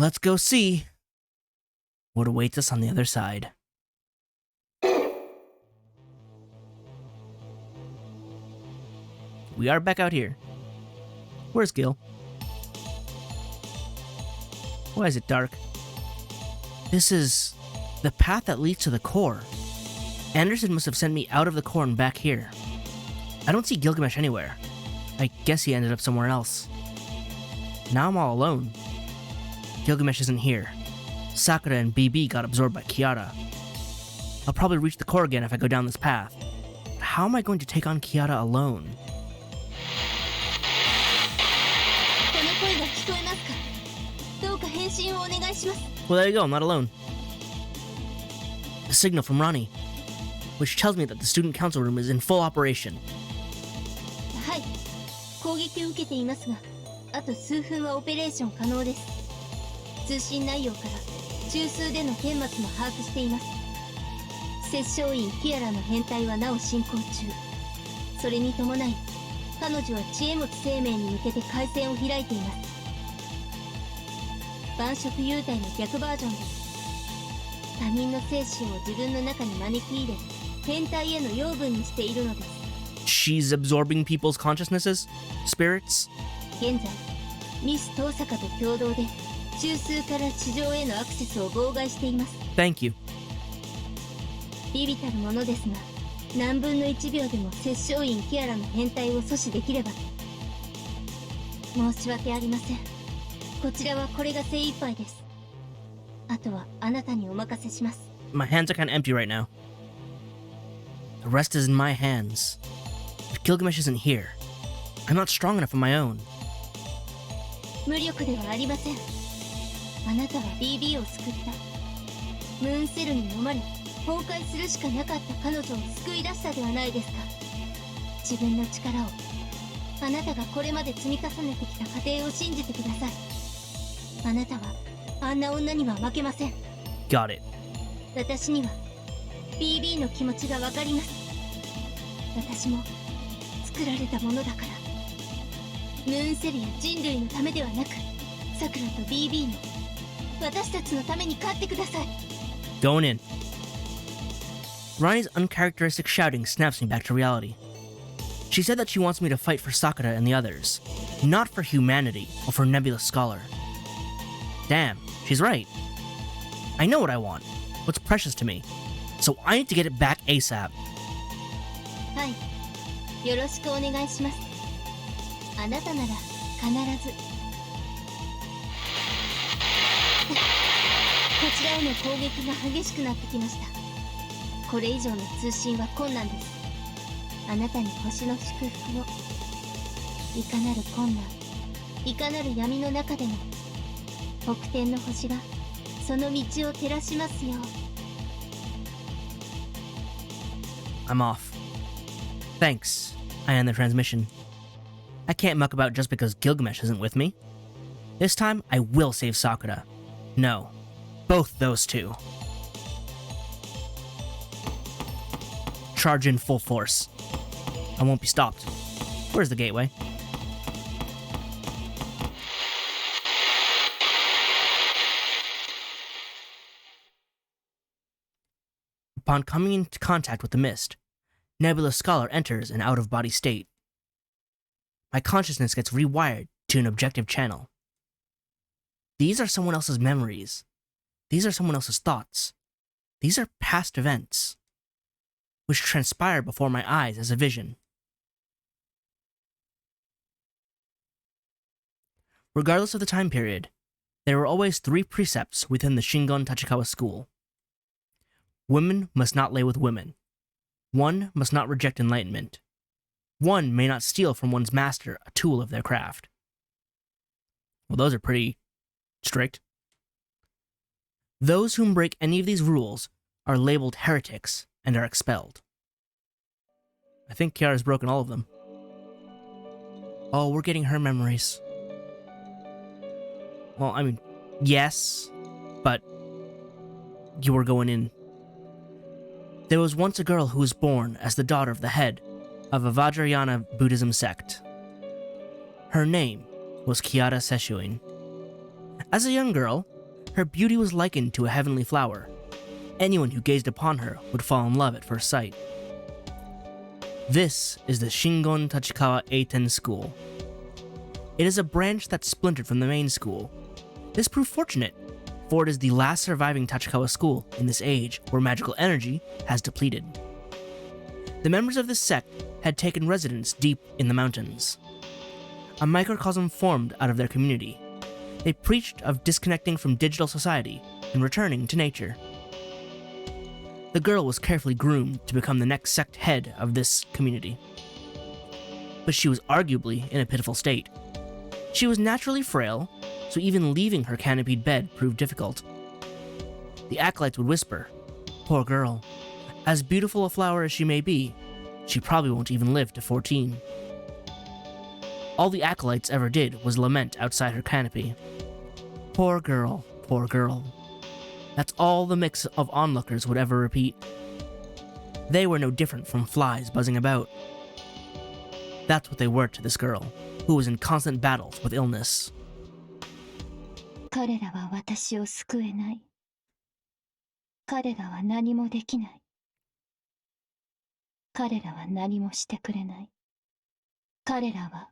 Let's go see what awaits us on the other side. We are back out here. Where's Gil? Why is it dark? This is the path that leads to the core. Anderson must have sent me out of the core and back here. I don't see Gilgamesh anywhere. I guess he ended up somewhere else. Now I'm all alone. Gilgamesh isn't here. Sakura and BB got absorbed by Kiara. I'll probably reach the core again if I go down this path. But how am I going to take on Kiara alone? Well, there you go, I'm not alone. A signal from Ronnie, which tells me that the student council room is in full operation. はい、攻撃を受けていますが、あと数分はオペレーション可能です。通信内容から中枢での顛末も把握しています。摂政院キアラの編隊はなお進行中。それに伴い、彼女は知恵持ち生命に向けて回線を開いています。晩食幽体の逆バージョンです。他人の精神を自分の中に招き入れ、変態への養分にしているのです。She's absorbing people's consciousnesses? Spirits? 現在、ミス遠坂と共同で中枢から地上へのアクセスを妨害しています。Thank you. 微々たるものですが、何分の1秒でも摂政院キアラの変態を阻止できれば。申し訳ありません。こちらはこれが精一杯です。あとはあなたにお任せします。My hands are kind of empty right now. The rest is in my hands. But Gilgamesh isn't here. I'm not strong enough on my own. 無力ではありません。あなたは BB を救った。ムーンセルに飲まれ崩壊するしかなかった彼女を救い出したではないですか。自分の力を、あなたがこれまで積み重ねてきた過程を信じてください。あなたはあんな女には負けません。Got it. 私には BB の気持ちがわかります。私も作られたものだから。ムーンセルや人類のためではなく、サクラと BB の私たちのために勝ってください。 Going in. Ronnie's uncharacteristic shouting snaps me back to reality. She said that she wants me to fight for Sakura and the others, not for humanity or for Nebulous Scholar. Damn, she's right. I know what I want, what's precious to me, so I need to get it back ASAP. はい、よろしくお願いします。あなたなら必ず。こちらへの攻撃が激しくなってきました。これ以上の通信は困難です。あなたに星の祝福を。いかなる困難、いかなる闇の中でも、北天の星がその道を照らしますよう。I'm off. Thanks. I end the transmission. I can't muck about just because Gilgamesh isn't with me. This time, I will save Sakura. No, both those two. Charge in full force. I won't be stopped. Where's the gateway? Upon coming into contact with the mist, Nebulous Scholar enters an out-of-body state. My consciousness gets rewired to an objective channel. These are someone else's memories. These are someone else's thoughts. These are past events, which transpire before my eyes as a vision. Regardless of the time period, there were always 3 precepts within the Shingon Tachikawa school. Women must not lay with women. One must not reject enlightenment. One may not steal from one's master a tool of their craft. Well, those are pretty strict. Those whom break any of these rules are labeled heretics and are expelled. I think Kiara's broken all of them. Oh, we're getting her memories. Well, I mean, yes, but you were going in. There was once a girl who was born as the daughter of the head of a Vajrayana Buddhism sect. Her name was Kiara Seshuin. As a young girl, Her beauty was likened to a heavenly flower. Anyone who gazed upon her would fall in love at first sight. This is the Shingon Tachikawa Eiten School. It is a branch that splintered from the main school. This proved fortunate, for it is the last surviving Tachikawa school in this age where magical energy has depleted. The members of this sect had taken residence deep in the mountains. A microcosm formed out of their community. They preached of disconnecting from digital society and returning to nature. The girl was carefully groomed to become the next sect head of this community. But she was arguably in a pitiful state. She was naturally frail, so even leaving her canopied bed proved difficult. The acolytes would whisper, "Poor girl, as beautiful a flower as she may be, she probably won't even live to 14. All the acolytes ever did was lament outside her canopy. Poor girl, poor girl. That's all the mix of onlookers would ever repeat. They were no different from flies buzzing about. That's what they were to this girl, who was in constant battles with illness. 彼らは私を救えない。彼らは何もできない。彼らは何もしてくれない。彼らは、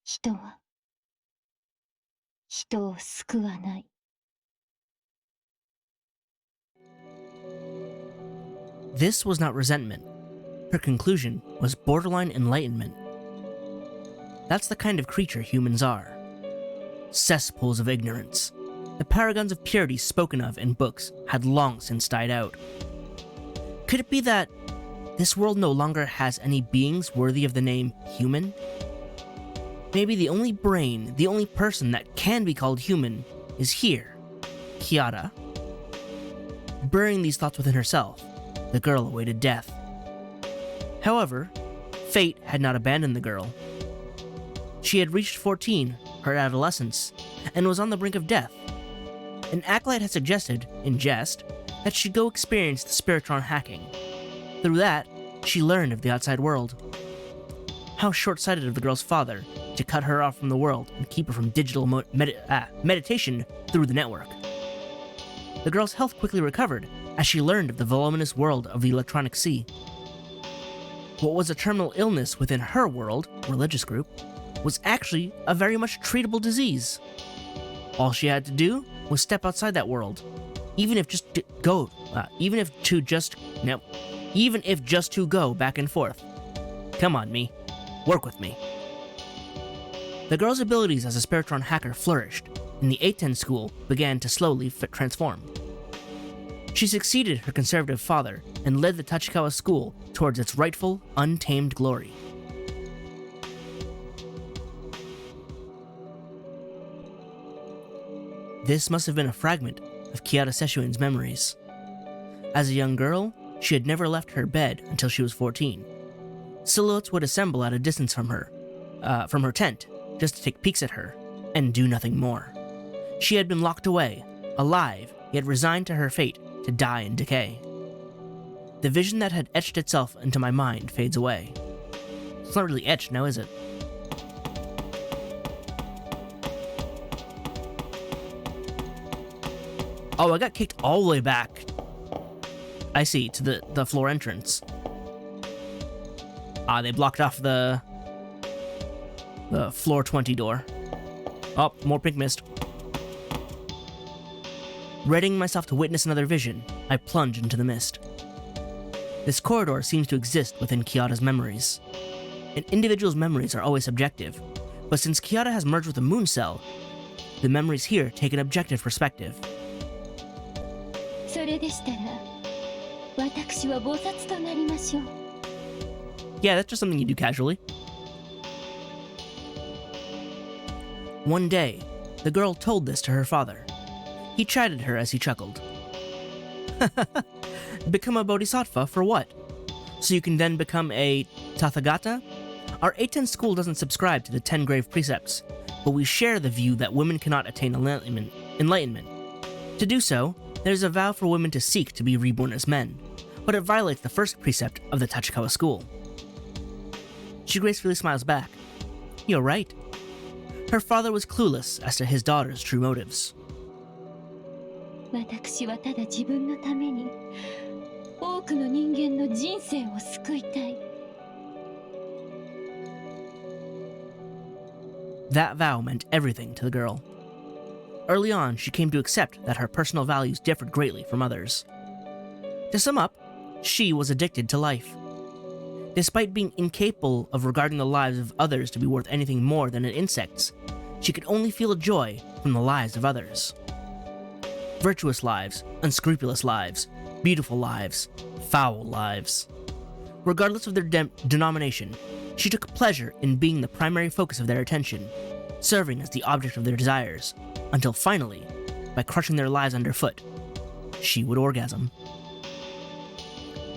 人を救わない。This was not resentment. Her conclusion was borderline enlightenment. That's the kind of creature humans are. Cesspools of ignorance. The paragons of purity spoken of in books had long since died out. Could it be that this world no longer has any beings worthy of the name human? Maybe the only brain, the only person that can be called human is here, Kiara. Burying these thoughts within herself, the girl awaited death. However, fate had not abandoned the girl. She had reached 14, her adolescence, and was on the brink of death. An acolyte had suggested, in jest, that she go experience the Spiritron hacking. Through that, she learned of the outside world. How short-sighted of the girl's father to cut her off from the world and keep her from digital meditation through the network. The girl's health quickly recovered as she learned of the voluminous world of the electronic sea. What was a terminal illness within her world, religious group, was actually a very much treatable disease. All she had to do was step outside that world, even if just to go back and forth. Come on, me. Work with me. The girl's abilities as a Spiritron hacker flourished, and the Eiten school began to slowly transform. She succeeded her conservative father and led the Tachikawa school towards its rightful, untamed glory. This must have been a fragment of Kiara Seshuin's memories. As a young girl, she had never left her bed until she was 14. Silhouettes would assemble at a distance from her tent, just to take peeks at her, and do nothing more. She had been locked away, alive, yet resigned to her fate to die and decay. The vision that had etched itself into my mind fades away. It's not really etched now, is it? Oh, I got kicked all the way back. I see, to the floor entrance. They blocked off the floor 20 door. Oh, more pink mist. Readying myself to witness another vision, I plunge into the mist. This corridor seems to exist within Kiara's memories. An individual's memories are always subjective, but since Kiara has merged with the moon cell, the memories here take an objective perspective. Yeah, that's just something you do casually. One day, the girl told this to her father. He chided her as he chuckled. Become a bodhisattva for what? So you can then become a Tathagata? Our Eiten school doesn't subscribe to the 10 grave precepts, but we share the view that women cannot attain enlightenment. To do so, there's a vow for women to seek to be reborn as men, but it violates the first precept of the Tachikawa school. She gracefully smiles back. You're right. Her father was clueless as to his daughter's true motives. 私はただ自分のために多くの人間の人生を救いたい。 That vow meant everything to the girl. Early on, she came to accept that her personal values differed greatly from others. To sum up, she was addicted to life. Despite being incapable of regarding the lives of others to be worth anything more than an insect's, she could only feel a joy from the lives of others. Virtuous lives, unscrupulous lives, beautiful lives, foul lives. Regardless of their denomination, she took pleasure in being the primary focus of their attention, serving as the object of their desires, until finally, by crushing their lives underfoot, she would orgasm.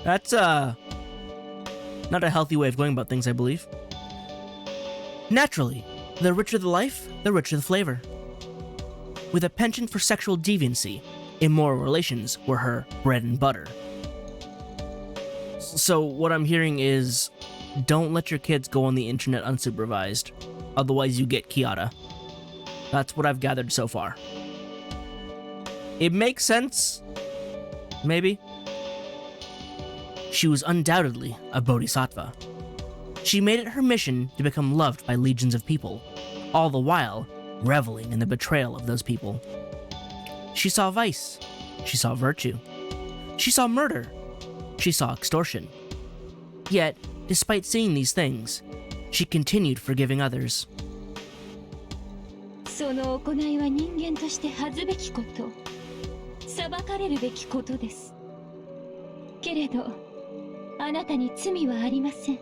That's, not a healthy way of going about things, I believe. Naturally, the richer the life, the richer the flavor. With a penchant for sexual deviancy, immoral relations were her bread and butter. So what I'm hearing is, don't let your kids go on the internet unsupervised, otherwise you get Kiata. That's what I've gathered so far. It makes sense, maybe. She was undoubtedly a bodhisattva. She made it her mission to become loved by legions of people, all the while reveling in the betrayal of those people. She saw vice. She saw virtue. She saw murder. She saw extortion. Yet, despite seeing these things, she continued forgiving others. その行いは人間として恥ずべきこと、裁かれるべきことです。けれど、あなたに罪はありません。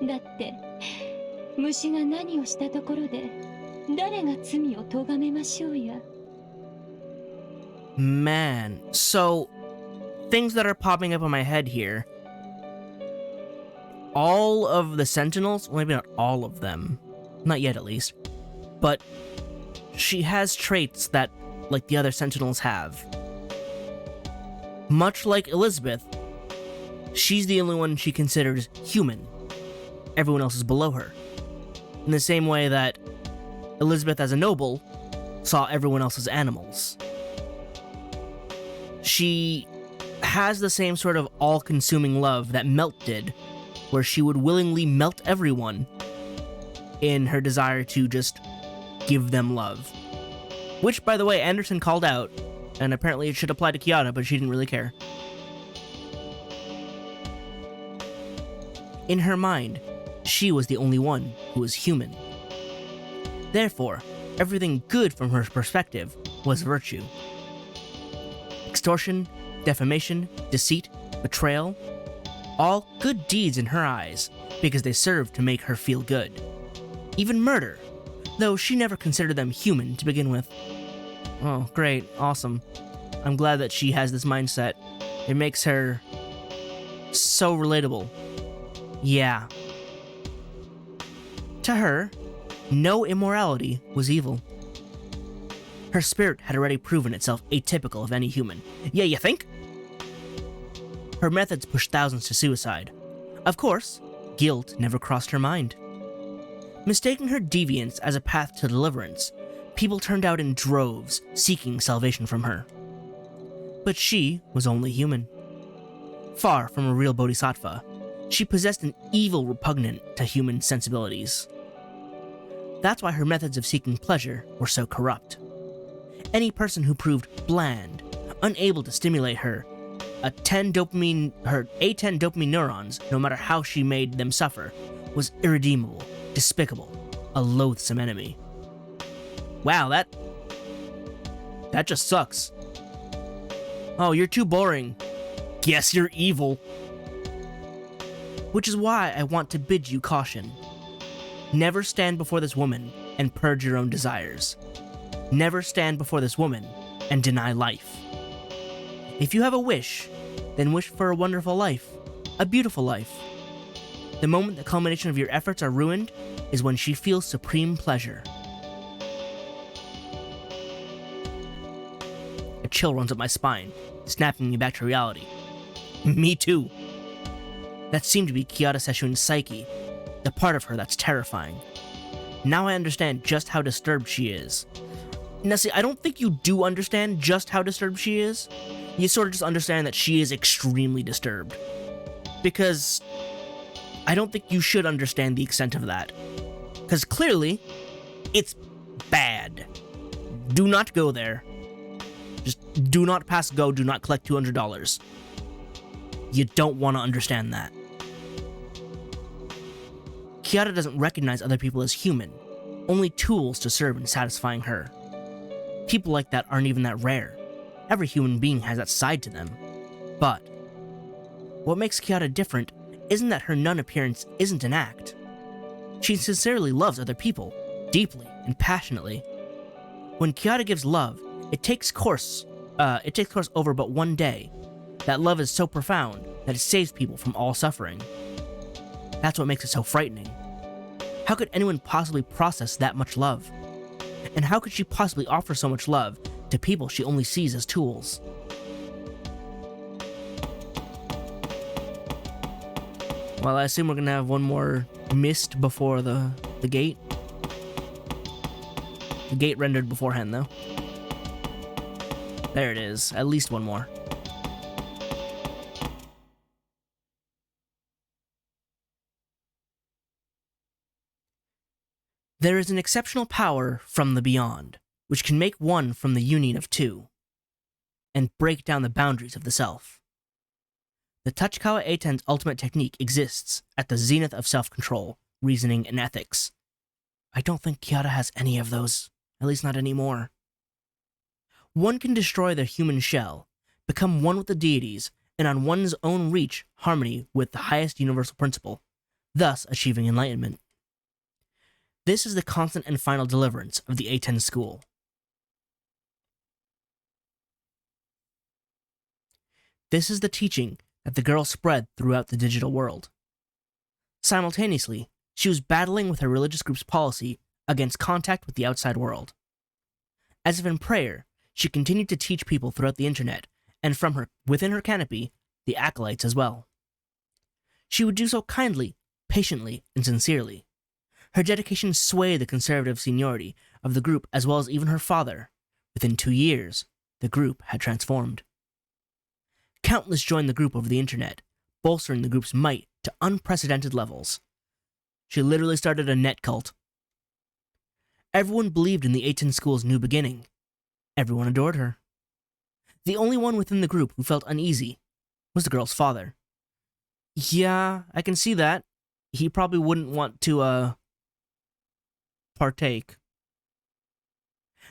だって、虫が何をしたところで、誰が罪を咎めましょうや。Man, so, things that are popping up in my head here. All of the Sentinels, well, maybe not all of them, not yet at least, but she has traits that, like the other Sentinels have. Much like Elizabeth, she's the only one she considers human. Everyone else is below her. In the same way that Elizabeth as a noble saw everyone else as animals. She has the same sort of all-consuming love that Melt did, where she would willingly melt everyone in her desire to just give them love. Which, by the way, Anderson called out, and apparently it should apply to Kiata, but she didn't really care. In her mind, she was the only one who was human. Therefore, everything good from her perspective was virtue. Extortion, defamation, deceit, betrayal, all good deeds in her eyes, because they served to make her feel good. Even murder, though she never considered them human to begin with. Oh, great, awesome. I'm glad that she has this mindset. It makes her so relatable. Yeah. To her, no immorality was evil. Her spirit had already proven itself atypical of any human. Yeah, you think? Her methods pushed thousands to suicide. Of course, guilt never crossed her mind. Mistaking her deviance as a path to deliverance, people turned out in droves, seeking salvation from her. But she was only human. Far from a real bodhisattva, she possessed an evil repugnant to human sensibilities. That's why her methods of seeking pleasure were so corrupt. Any person who proved bland, unable to stimulate her A10 dopamine neurons, no matter how she made them suffer, was irredeemable, despicable, a loathsome enemy. Wow, that just sucks. Oh, you're too boring. Guess you're evil. Which is why I want to bid you caution. Never stand before this woman and purge your own desires. Never stand before this woman and deny life. If you have a wish, then wish for a wonderful life, a beautiful life. The moment the culmination of your efforts are ruined is when she feels supreme pleasure. A chill runs up my spine, snapping me back to reality. Me too. That seemed to be Kiata Sesshoon's psyche, the part of her that's terrifying. Now I understand just how disturbed she is. Now see, I don't think you do understand just how disturbed she is. You sort of just understand that she is extremely disturbed. Because I don't think you should understand the extent of that. Because clearly, it's bad. Do not go there. Just do not pass go, do not collect $200. You don't want to understand that. Kiara doesn't recognize other people as human, only tools to serve in satisfying her. People like that aren't even that rare. Every human being has that side to them. But what makes Kiara different isn't that her nun appearance isn't an act. She sincerely loves other people, deeply and passionately. When Kiara gives love, it takes course over but one day. That love is so profound that it saves people from all suffering. That's what makes it so frightening. How could anyone possibly process that much love? And how could she possibly offer so much love to people she only sees as tools? Well, I assume we're gonna have one more mist before the gate. The gate rendered beforehand, though. There it is. At least one more. There is an exceptional power from the beyond, which can make one from the union of two, and break down the boundaries of the self. The Tachikawa Eiten's ultimate technique exists at the zenith of self-control, reasoning, and ethics. I don't think Kiara has any of those, at least not anymore. One can destroy their human shell, become one with the deities, and on one's own reach harmony with the highest universal principle, thus achieving enlightenment. This is the constant and final deliverance of the Eiten school. This is the teaching that the girl spread throughout the digital world. Simultaneously, she was battling with her religious group's policy against contact with the outside world. As if in prayer, she continued to teach people throughout the internet, and from within her canopy, the acolytes as well. She would do so kindly, patiently, and sincerely. Her dedication swayed the conservative seniority of the group as well as even her father. Within 2 years, the group had transformed. Countless joined the group over the internet, bolstering the group's might to unprecedented levels. She literally started a net cult. Everyone believed in the Eiten school's new beginning. Everyone adored her. The only one within the group who felt uneasy was the girl's father. Yeah, I can see that. He probably wouldn't want to, partake.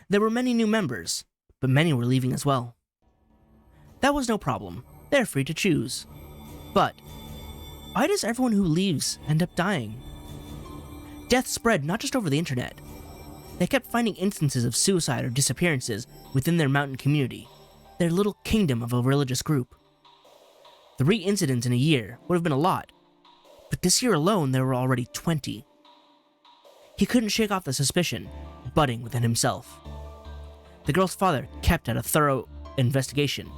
There were many new members, but many were leaving as well. That was no problem. They're free to choose. But why does everyone who leaves end up dying? Death spread not just over the internet. They kept finding instances of suicide or disappearances within their mountain community, their little kingdom of a religious group. 3 incidents in a year would have been a lot, but this year alone there were already 20. He couldn't shake off the suspicion budding within himself. The girl's father kept at a thorough investigation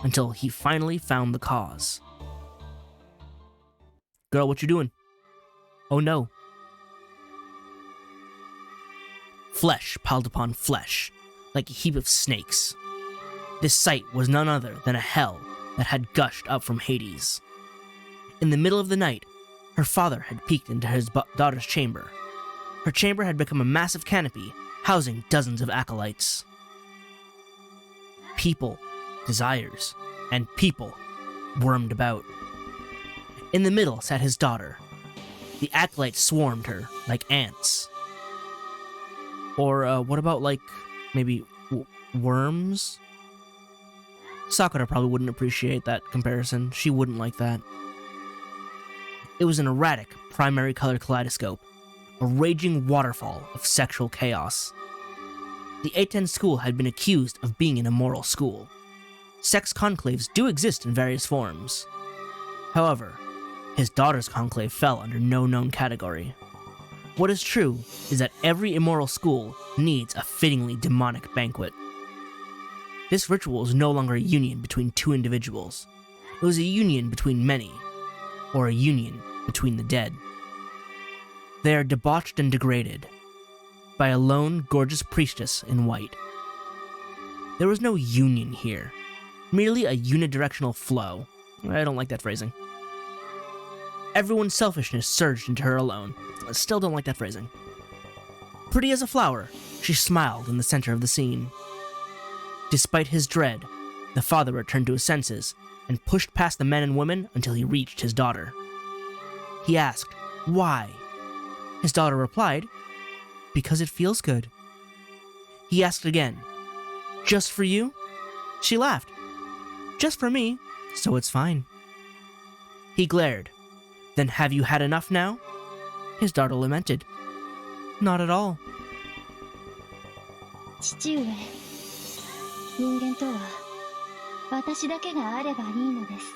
until he finally found the cause. Girl, what you doing? Oh no. Flesh piled upon flesh, like a heap of snakes. This sight was none other than a hell that had gushed up from Hades. In the middle of the night, her father had peeked into his daughter's chamber. Her chamber had become a massive canopy, housing dozens of acolytes. People, desires, and people wormed about. In the middle sat his daughter. The acolytes swarmed her like ants. Or what about, like, maybe worms? Sakura probably wouldn't appreciate that comparison. She wouldn't like that. It was an erratic, primary color kaleidoscope, a raging waterfall of sexual chaos. The Eiten school had been accused of being an immoral school. Sex conclaves do exist in various forms. However, his daughter's conclave fell under no known category. What is true is that every immoral school needs a fittingly demonic banquet. This ritual was no longer a union between 2 individuals. It was a union between many, or a union between the dead. They are debauched and degraded by a lone, gorgeous priestess in white, There was no union here, merely a unidirectional flow. I don't like that phrasing. Everyone's selfishness surged into her alone. I still don't like that phrasing. Pretty as a flower, she smiled in the center of the scene. Despite his dread, the father returned to his senses and pushed past the men and women until he reached his daughter. He asked, "Why?" His daughter replied, "Because it feels good." He asked again, "Just for you?" She laughed. "Just for me, so it's fine." He glared. "Then have you had enough now?" His daughter lamented. "Not at all." 父上、人間とは私だけがあればいいのです。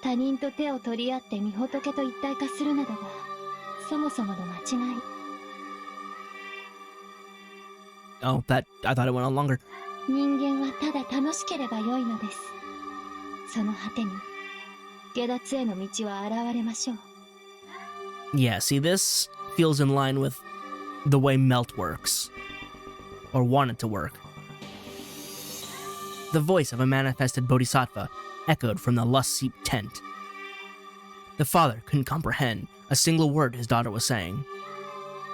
他人と手を取り合って御仏と一体化するなどがそもそもの間違い。Oh, I thought it went on longer. 人間はただ楽しければよいのです。その果てに下脱への道は現れましょう。Yeah, see, this feels in line with the way Melt works. Or wanted to work. The voice of a manifested bodhisattva echoed from the lust-seeped tent. The father couldn't comprehend a single word his daughter was saying.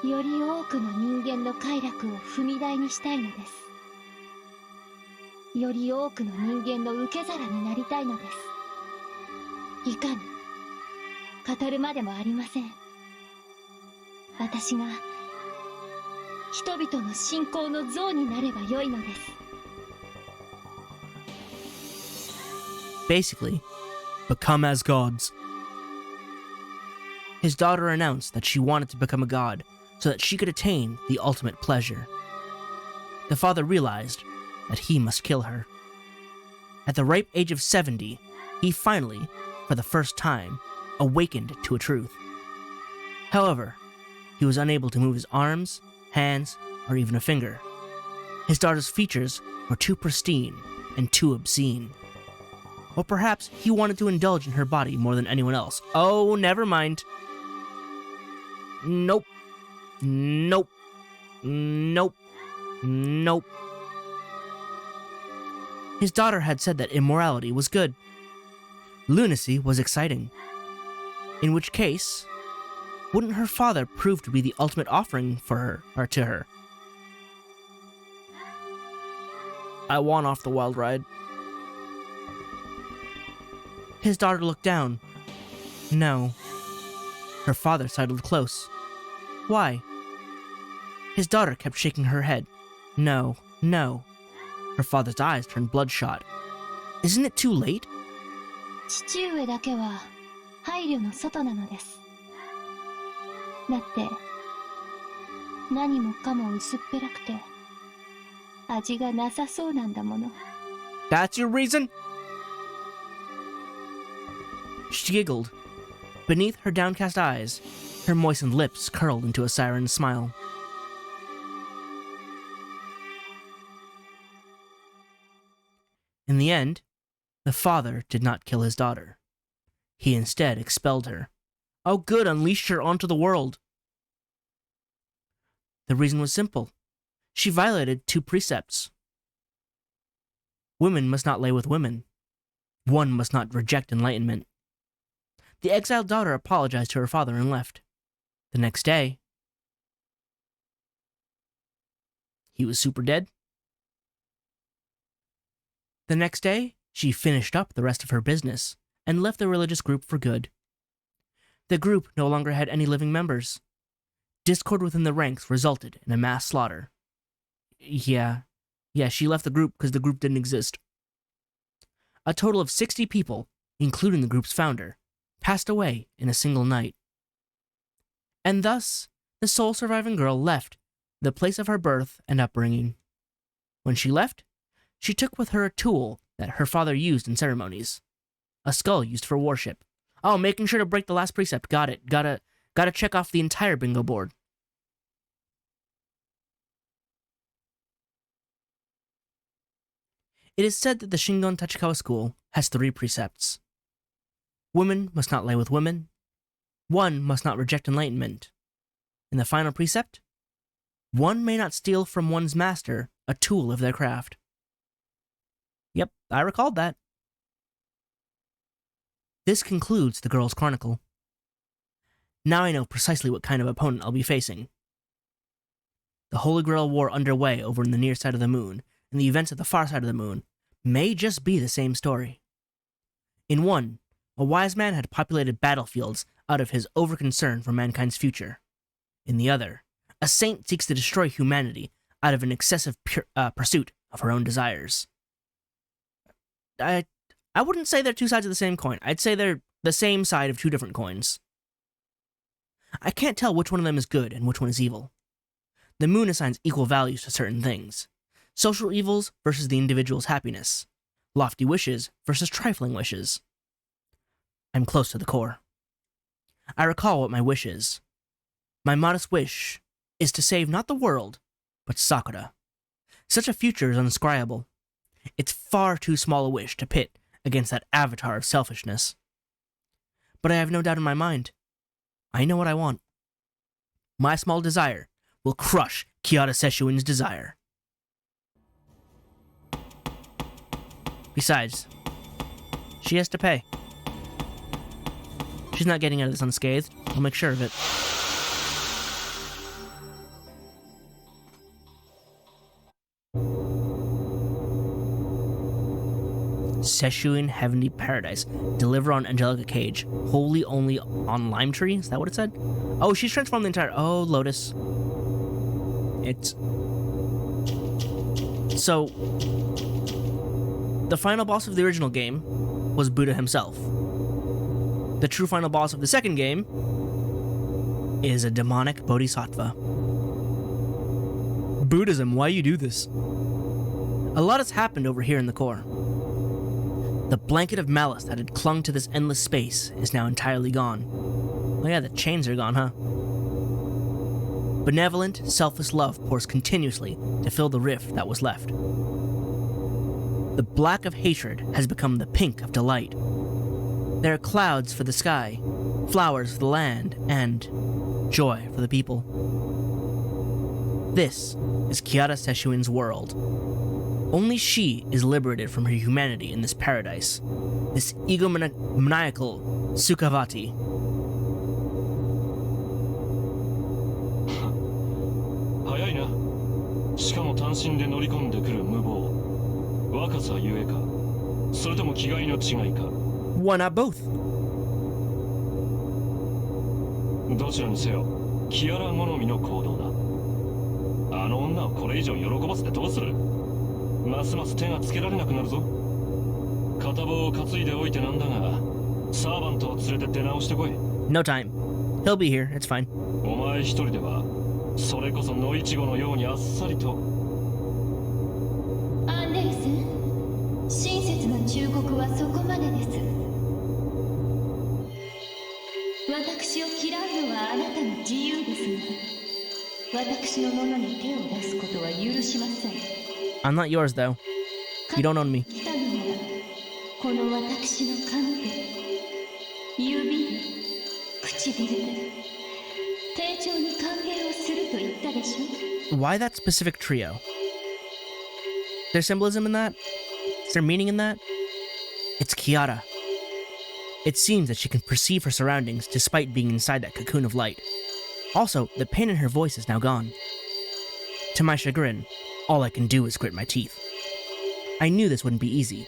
より多くの人間の快楽を踏み台にしたいのです。より多くの人間の受け皿になりたいのです。いかに語るまでもありません。私が人々の信仰の像になればよいのです。Basically, become as gods. His daughter announced that she wanted to become a god so that she could attain the ultimate pleasure. The father realized that he must kill her. At the ripe age of 70, he finally, for the first time, awakened to a truth. However, he was unable to move his arms, hands, or even a finger. His daughter's features were too pristine and too obscene. Or perhaps he wanted to indulge in her body more than anyone else. Oh, never mind. Nope. Nope. Nope. Nope. His daughter had said that immorality was good. Lunacy was exciting. In which case, wouldn't her father prove to be the ultimate offering for her, or to her? I want off the wild ride. His daughter looked down. No. Her father sidled close. Why? His daughter kept shaking her head. No, no. Her father's eyes turned bloodshot. Isn't it too late? 父上だけは配慮の外なのです。だって何もかも薄っぺらくて味がなさそうなんだもの。That's your reason? She giggled. Beneath her downcast eyes, her moistened lips curled into a siren smile. In the end, the father did not kill his daughter. He instead expelled her. Oh good, unleashed her onto the world. The reason was simple. She violated 2 precepts. Women must not lay with women. One must not reject enlightenment. The exiled daughter apologized to her father and left. The next day, he was super dead. The next day, she finished up the rest of her business and left the religious group for good. The group no longer had any living members. Discord within the ranks resulted in a mass slaughter. Yeah, she left the group because the group didn't exist. A total of 60 people, including the group's founder, passed away in a single night. And thus, the sole surviving girl left the place of her birth and upbringing. When she left, she took with her a tool that her father used in ceremonies. A skull used for worship. Oh, making sure to break the last precept. Got it. Gotta check off the entire bingo board. It is said that the Shingon Tachikawa school has 3 precepts. Women must not lay with women. One must not reject enlightenment. And the final precept? One may not steal from one's master a tool of their craft. Yep, I recalled that. This concludes the Girl's Chronicle. Now I know precisely what kind of opponent I'll be facing. The Holy Grail War underway over in the near side of the moon, and the events at the far side of the moon, may just be the same story. In one, a wise man had populated battlefields out of his overconcern for mankind's future. In the other, a saint seeks to destroy humanity out of an excessive pursuit of her own desires. I wouldn't say they're two sides of the same coin. I'd say they're the same side of two different coins. I can't tell which one of them is good and which one is evil. The moon assigns equal values to certain things. Social evils versus the individual's happiness. Lofty wishes versus trifling wishes. I'm close to the core. I recall what my wish is. My modest wish is to save not the world, but Sakura. Such a future is unscribable. It's far too small a wish to pit against that avatar of selfishness. But I have no doubt in my mind. I know what I want. My small desire will crush Kiara Seshuin's desire. Besides, she has to pay. She's not getting out of this unscathed. I'll make sure of it. Seshuin Heavenly Paradise. Deliver on Angelica Cage. Holy only on Lime Tree? Is that what it said? Oh, she's transformed the entire... Oh, Lotus. It's... So... The final boss of the original game was Buddha himself. The true final boss of the second game is a demonic bodhisattva. Buddhism, why you do this? A lot has happened over here in the core. The blanket of malice that had clung to this endless space is now entirely gone. Oh yeah, the chains are gone, huh? Benevolent, selfless love pours continuously to fill the rift that was left. The black of hatred has become the pink of delight. There are clouds for the sky, flowers for the land, and joy for the people. This is Kiara Seshuin's world. Only she is liberated from her humanity in this paradise, this egomaniacal Sukhavati. 早いな。しかも単身で乗り込んでくる無謀。若さゆえか、それとも気概の違いか。Why not both? どちらにせよ、キアラ好みの行動だ。あの女をこれ以上喜ばせてどうする？ますます手がつけられなくなるぞ。片棒を担いでおいてなんだが、サーバントを連れて出直してこい。No time. He'll be here. It's fine. お前一人では、それこそ野いちごのようにあっさりと。アンデルセン、親切な忠告はそこまでです。私を嫌うのはあなたの自由ですが、私のものに手を出すことは許しません。I'm not yours, though. You don't own me. 来たのなら、この私の髪で、指で、唇で、丁重に歓迎をすると言ったでしょ。Why that specific trio? There's symbolism in that? Is there meaning in that? It's Kiara. It seems that she can perceive her surroundings despite being inside that cocoon of light. Also, the pain in her voice is now gone. To my chagrin, all I can do is grit my teeth. I knew this wouldn't be easy.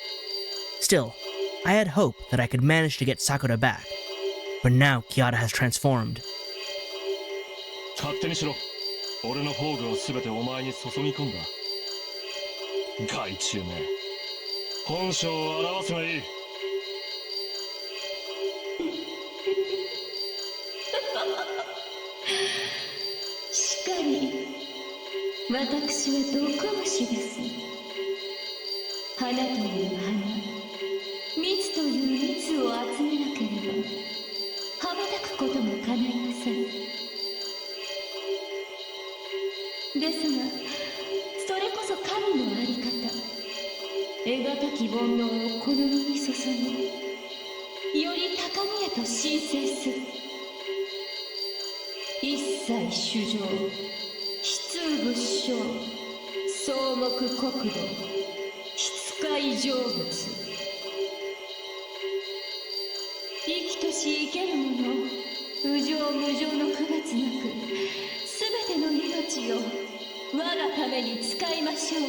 Still, I had hope that I could manage to get Sakura back. But now Kiara has transformed. 勝手にしろ。俺の宝具を全てお前に注ぎ込んだ。害虫め。本性を表せばいい。しかり、私は毒虫です。花という花、蜜という蜜を集めなければ、羽ばたくことも叶いません。ですが、それこそ神のあり方、得難き煩悩をこの身に注ぎ、より高みへと申請する。一切衆生、悲痛仏性、草木国土質界成物生きとし生けるもの無常無常の区別なく全ての命を我がために使いましょう。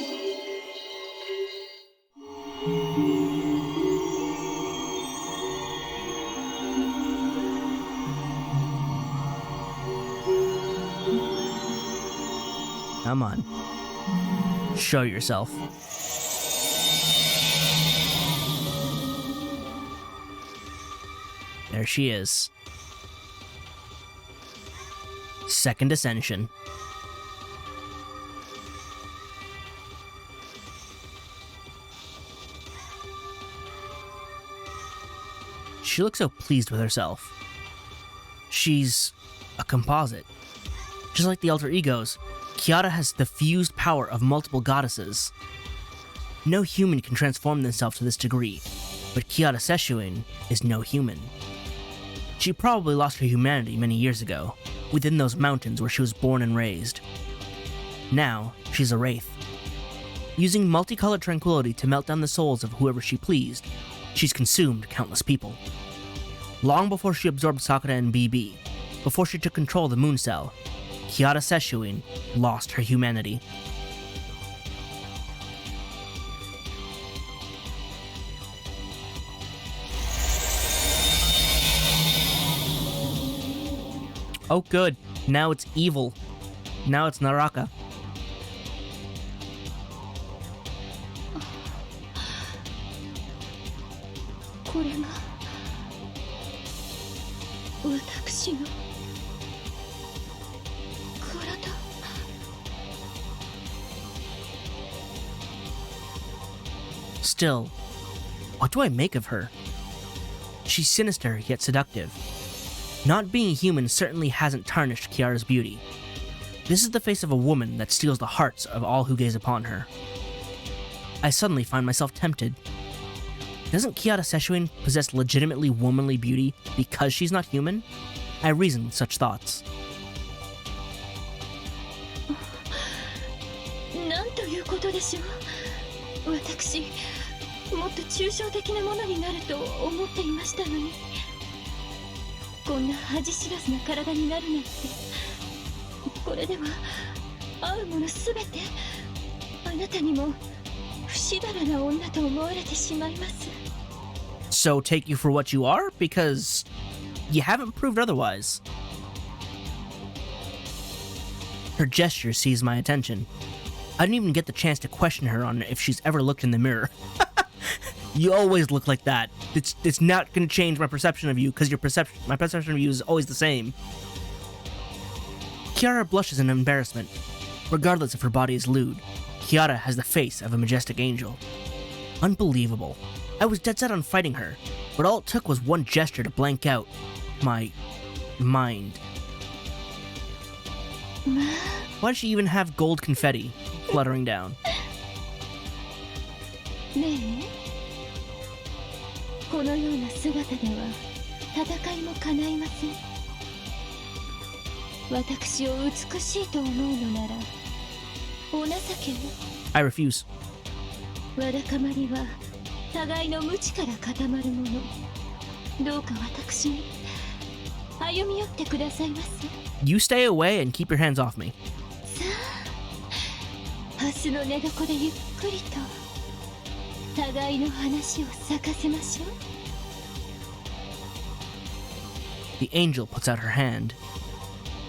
Come on. Show yourself. There she is. Second Ascension. She looks so pleased with herself. She's a composite. Just like the alter egos, Kiara has the fused power of multiple goddesses. No human can transform themselves to this degree, but Kiara Seshuin is no human. She probably lost her humanity many years ago, within those mountains where she was born and raised. Now, she's a wraith. Using multicolored tranquility to melt down the souls of whoever she pleased, she's consumed countless people. Long before she absorbed Sakura and BB, before she took control of the Moon Cell, Kiara Seshuin lost her humanity. Oh good, now it's evil. Now it's Naraka. Still, what do I make of her? She's sinister yet seductive. Not being human certainly hasn't tarnished Kiara's beauty. This is the face of a woman that steals the hearts of all who gaze upon her. I suddenly find myself tempted. Doesn't Kiara Seshuin possess legitimately womanly beauty because she's not human? I reason with such thoughts. なんということでしょう。私、もっと抽象的なものになると思っていましたのに。こんな恥知らずな体になるなんて。これでは会うものすべてあなたにも不死だらな女と思われてしまいます。 So take you for what you are? Because you haven't proved otherwise. Her gesture seized my attention. I didn't even get the chance to question her on if she's ever looked in the mirror. You always look like that. It's not going to change my perception of you because my perception of you is always the same. Kiara blushes in embarrassment. Regardless if her body is lewd, Kiara has the face of a majestic angel. Unbelievable. I was dead set on fighting her, but all it took was one gesture to blank out my mind. Why does she even have gold confetti fluttering down? ねえ、このような姿では戦いも叶いません。私を美しいと思うのならお情けを。 I refuse. わだかまりは互いの無知から固まるもの。どうか私に歩み寄ってくださいませ。 You stay away and keep your hands off me. さあ、明日の寝床でゆっくりと互いの話を咲かせましょう。 The angel puts out her hand.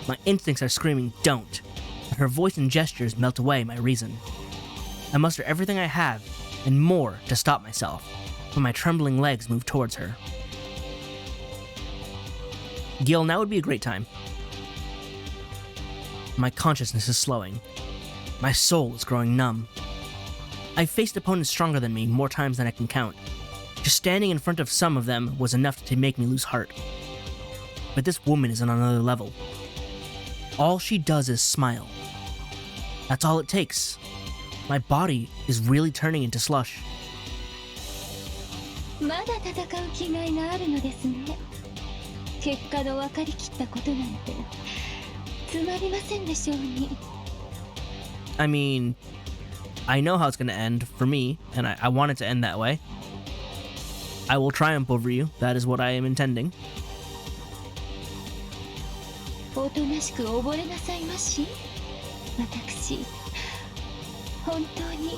My instincts are screaming, don't, but her voice and gestures melt away my reason. I muster everything I have, and more, to stop myself, but my trembling legs move towards her. Gil, now would be a great time. My consciousness is slowing. My soul is growing numb. I've faced opponents stronger than me more times than I can count. Just standing in front of some of them was enough to make me lose heart. But this woman is on another level. All she does is smile. That's all it takes. My body is really turning into slush. まだ戦う気概があるのですね。結果の分かりきったことなんてつまりませんでしょうに。 I mean, I know how it's gonna end for me, and I want it to end that way. I will triumph over you. That is what I am intending. おとなしく溺れなさいまし。私、本当に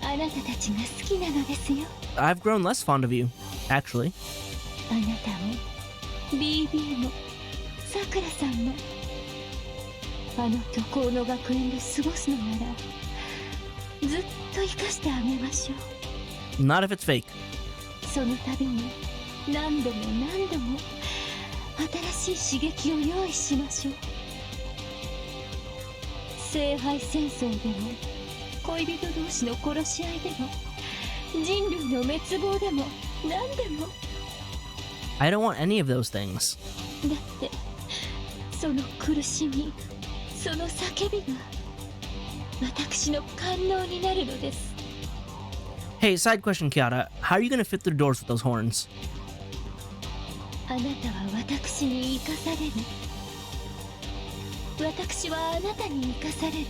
あなたたちが好きなのですよ。I've grown less fond of you, actually. あなたも BB もさくらさんもあの虚構の学園で過ごすのならずっと生かしてあげましょう。 Not if it's fake. その度に何度も何度も新しい刺激を用意しましょう。聖杯戦争でも恋人同士の殺し合いでも人類の滅亡でも何でも。 I don't want any of those things. だってその苦しみその叫びが私の官能になるのです。 Hey, side question, Kiara. How are you gonna fit through doors with those horns? あなたは私に生かされる。私はあなたに生かされる。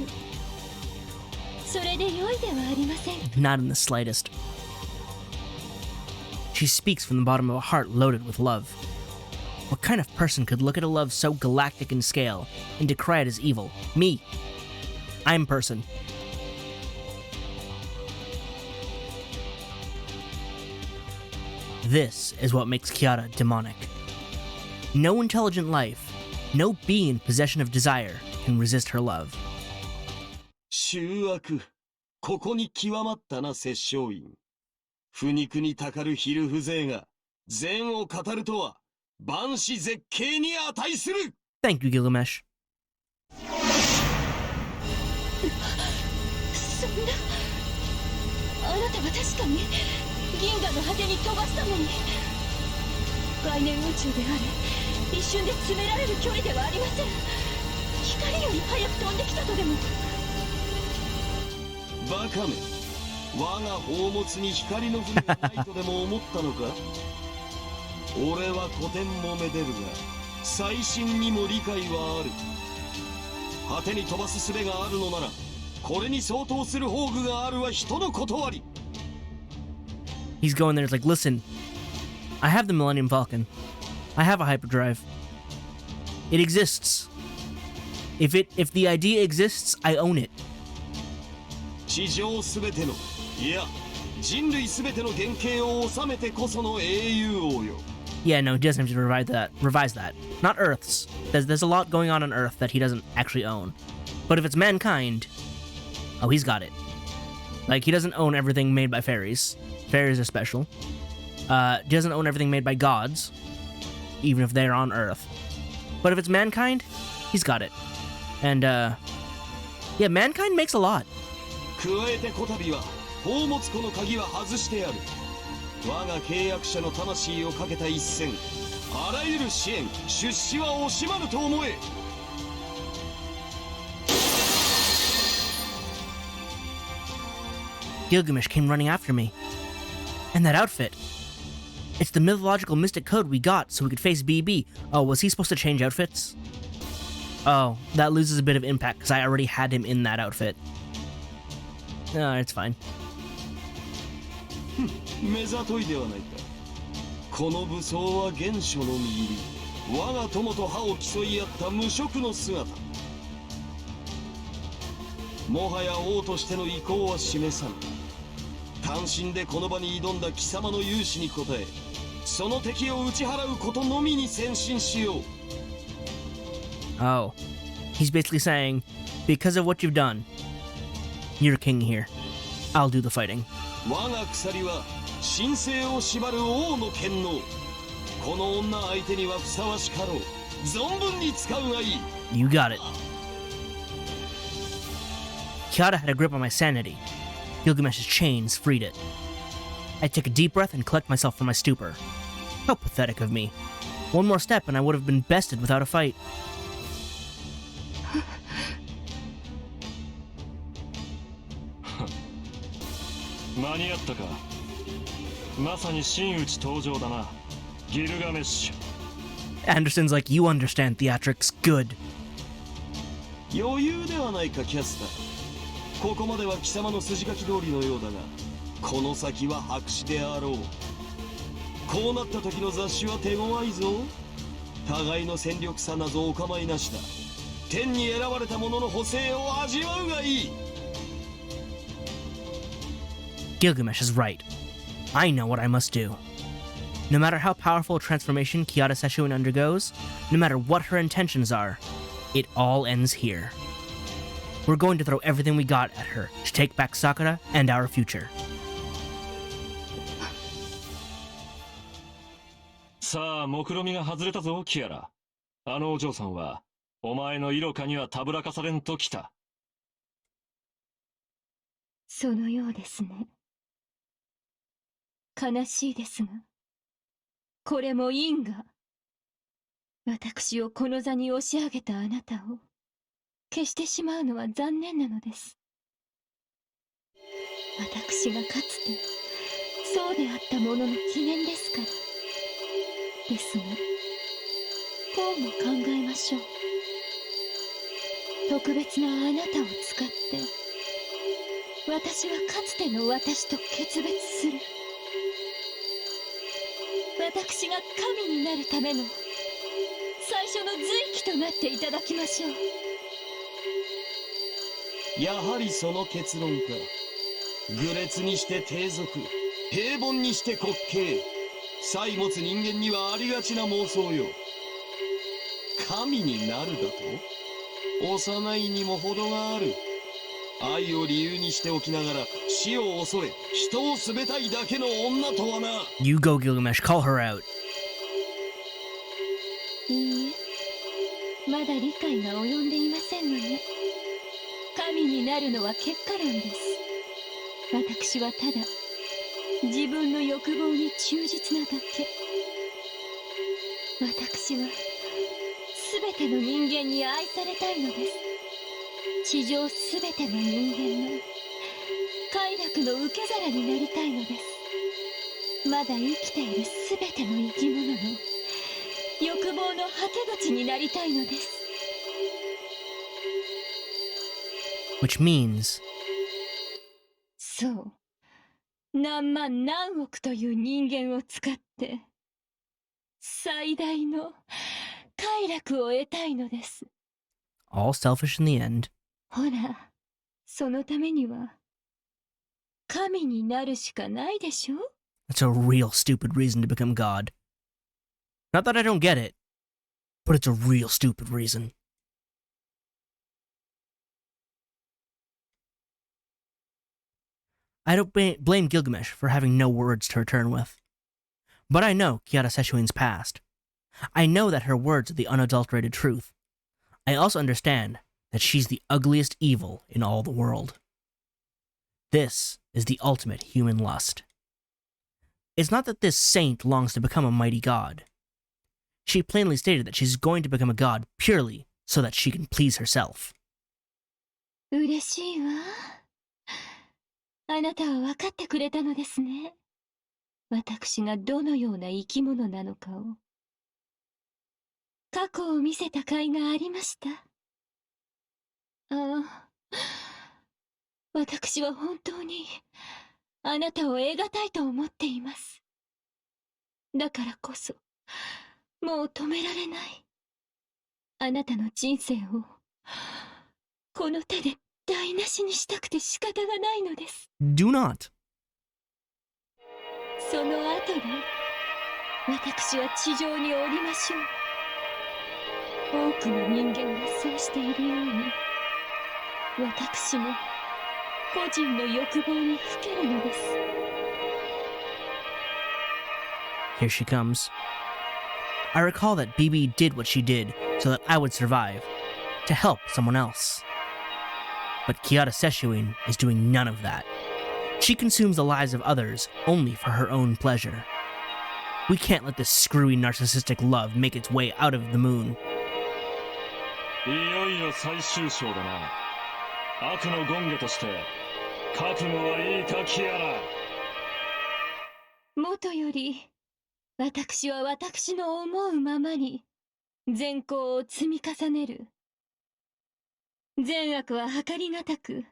それで良いではありません。 Not in the slightest. She speaks from the bottom of a heart loaded with love. What kind of person could look at a love so galactic in scale and decry it as evil? Me. I'm person. This is what makes Kiara demonic. No intelligent life, no being in possession of desire can resist her love. 醜悪、ここに極まったな、殺生院。腐肉にたかる昼風情が善を語るとは万死絶景に値する。 Thank you, Gilgamesh. そんなあなたは確かに銀河の果てに飛ばしたのに概念宇宙であれ一瞬で詰められる距離ではありません。光より速く飛んできたとでも。バカめ、我が宝物に光の船がないとでも思ったのか。俺は古典もめでるが最新にも理解はある。果てに飛ばす術があるのならこれに相当する宝具があるは人の断り。 He's going there, it's like, listen, I have the Millennium Falcon. I have a hyperdrive. It exists. If the idea exists, I own it. 地上すべての、いや、人類すべての原型を収めてこその英雄王よ。 Yeah, no, he doesn't have to revise that. Not Earth's. There's a lot going on Earth that he doesn't actually own. But if it's mankind, oh, he's got it. Like, he doesn't own everything made by fairies. Fairies are special. He doesn't own everything made by gods, even if they're on Earth. But if it's mankind, he's got it. And, yeah, mankind makes a lot. 加えてこたびは宝物庫の鍵は外してやる。我が契約者の魂をかけた一戦、あらゆる支援出資は惜しまぬと思え。 Gilgamesh came running after me. And that outfit. It's the mythological mystic code we got so we could face BB. Oh, was he supposed to change outfits? Oh, that loses a bit of impact because I already had him in that outfit. No, it's fine. 目ざといではないか。この武装は原初の身入り。我が友と歯を競い合った無色の姿。もはや王としての意向は示さぬ。単身でこの場に挑んだ貴様の勇姿に応え、その敵を打ち払うことのみに先進しよう。 Oh. He's basically saying, because of what you've done, you're king here. I'll do the fighting. 我が鎖は神聖を縛る王の権能。この女相手にはふさわしかろう。存分に使うがいい。 You got it. Kiara had a grip on my sanity. Gilgamesh's chains freed it. I take a deep breath and collect myself from my stupor. How pathetic of me. One more step and I would have been bested without a fight. 間に合ったか。まさに真打ち登場だな、ギルガメッシュ。 Anderson's like, you understand theatrics. Good. 余裕ではないか、キャスター。ここまでは貴様の筋書き通りのようだが、この先は白紙であろう。こうなった時の雑誌は手強いぞ。互いの戦力差なぞお構いなしだ。天に選ばれた者の補正を味わうがいい。 Gilgamesh is right. I know what I must do. No matter how powerful a transformation Kiara Seshuin undergoes, no matter what her intentions are, it all ends here. We're going to throw everything we got at her to take back Sakura and our future. さあ、目論みが外れたぞ、キアラ。あのお嬢さんは、お前の色香にはたぶらかされんときた。そのようですね。悲しいですが、これも因果。私をこの座に押し上げたあなたを消してしまうのは残念なのです。私がかつてそうであったものの記念ですから。ですが、こうも考えましょう。特別なあなたを使って私はかつての私と決別する。私が神になるための最初の随記となっていただきましょう。やはりその結論か。愚劣にして低俗、平凡にして滑稽。才持つ人間にはありがちな妄想よ。神になるだと？幼いにも程がある。愛を理由にしておきながら死を恐れ人をすべたいだけの女とはな。 You go, Gilgamesh. Call her out. いいえ、まだ理解が及んでいませんのね。神になるのは結果論です。私はただ自分の欲望に忠実なだけ。私は全ての人間に愛されたいのです。地上すべての人間の快楽の受け皿になりたいのです。まだ生きているすべての生き物の欲望の果て口になりたいのです。 Which means... そう。何万何億という人間を使って最大の快楽を得たいのです。 all selfish in the end. ほら、そのためには神になるしかないでしょ。 That's a real stupid reason to become God. Not that I don't get it, but it's a real stupid reason. I don't blame Gilgamesh for having no words to return with. But I know Kiara Seshuin's past. I know that her words are the unadulterated truth. I also understand that she's the ugliest evil in all the world. This is the ultimate human lust. It's not that this saint longs to become a mighty god. She plainly stated that she's going to become a god purely so that she can please herself. 嬉しいわ。あなたは分かってくれたのですね。私がどのような生き物なのかを。過去を見せた甲斐がありました。ああ、私は本当にあなたを得がたいと思っています。だからこそ、もう止められない。あなたの人生をこの手で台無しにしたくて仕方がないのです。 Do not. その後で私は地上に降りましょう。多くの人間がそうしているように、私も個人の欲望にふけるのです。 Here she comes. I recall that BB did what she did so that I would survive, to help someone else. But Kiara Seshuin is doing none of that. She consumes the lives of others only for her own pleasure. We can't let this screwy narcissistic love make its way out of the moon. いよいよ最終章だな。悪の権化として覚悟はいいか、キアラ。もとより私は私の思うままに善行を積み重ねる。善悪は計りがたく、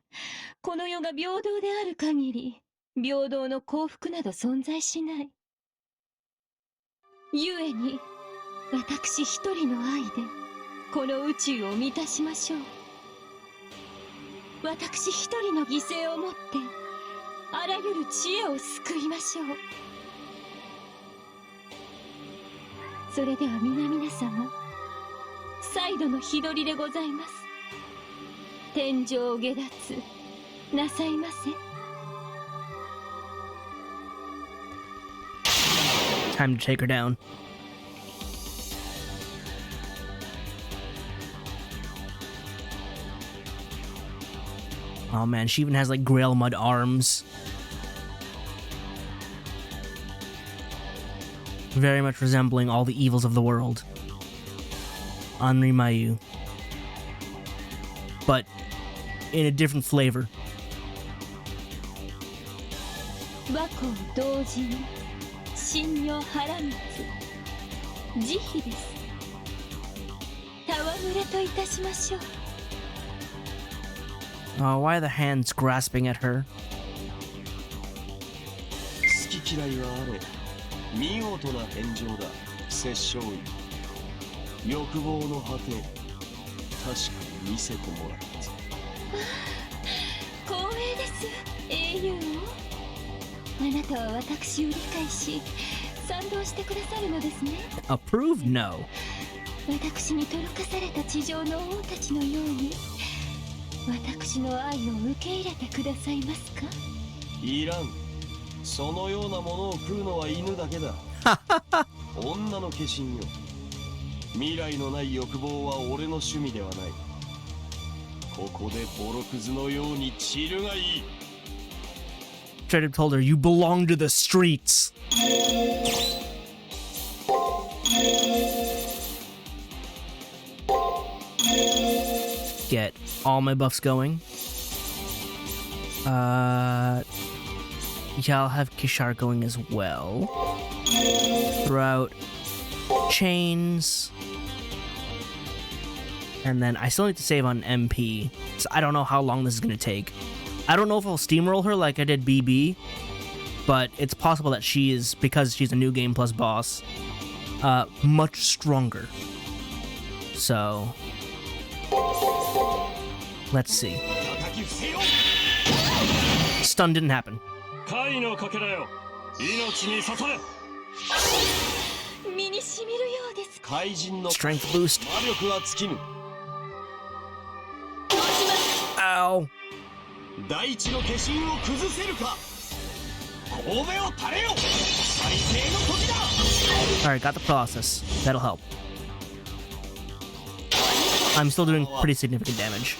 この世が平等である限り、平等の幸福など存在しない。故に、私一人の愛で、この宇宙を満たしましょう。私一人の犠牲をもって、あらゆる知恵を救いましょう。それでは皆々様、再度の日取りでございます。天井を下脱なさいませ。Time to take her down. Oh man, she even has like Grail Mud arms. Very much resembling all the evils of the world. Anri Mayu. But in a different flavor. 和光同時に神女原光慈悲です。戯れといたしましょう。Oh, why are the hands grasping at her? 好き嫌いはあれ、見事な返上だ、殺生医。欲望の果て、確かに見せてもらったぞ。光栄です、英雄を。あなたは私を理解し、賛同してくださるのですね。Approve? No. 私に届かされた地上の王たちのように、私の愛を受け入れてくださいますか？いらん。そのようなものを食うのは犬だけだ。女の化身よ。未来のない欲望は俺の趣味ではない。ここでボロクズのように散るがいい。Straight up told her, you belong to the streets. Get all my buffs going. Yeah, I'll have Kishar going as well. Throughout chains. And then I still need to save on MP. So I don't know how long this is going to take. I don't know if I'll steamroll her like I did BB. But it's possible that she is, because she's a new game plus boss, much stronger. So let's see. Stun didn't happen. Strength boost. Ow. Alright, got the process. That'll help. I'm still doing pretty significant damage.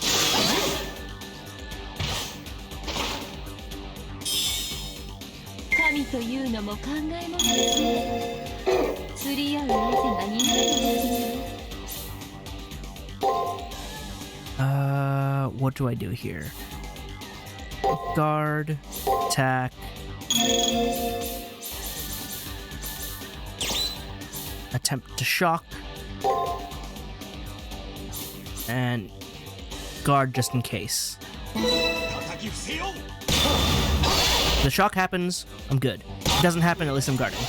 What do I do here? Guard, attack. Attempt to shock. And guard just in case. The shock happens, I'm good. If it doesn't happen, at least I'm guarding.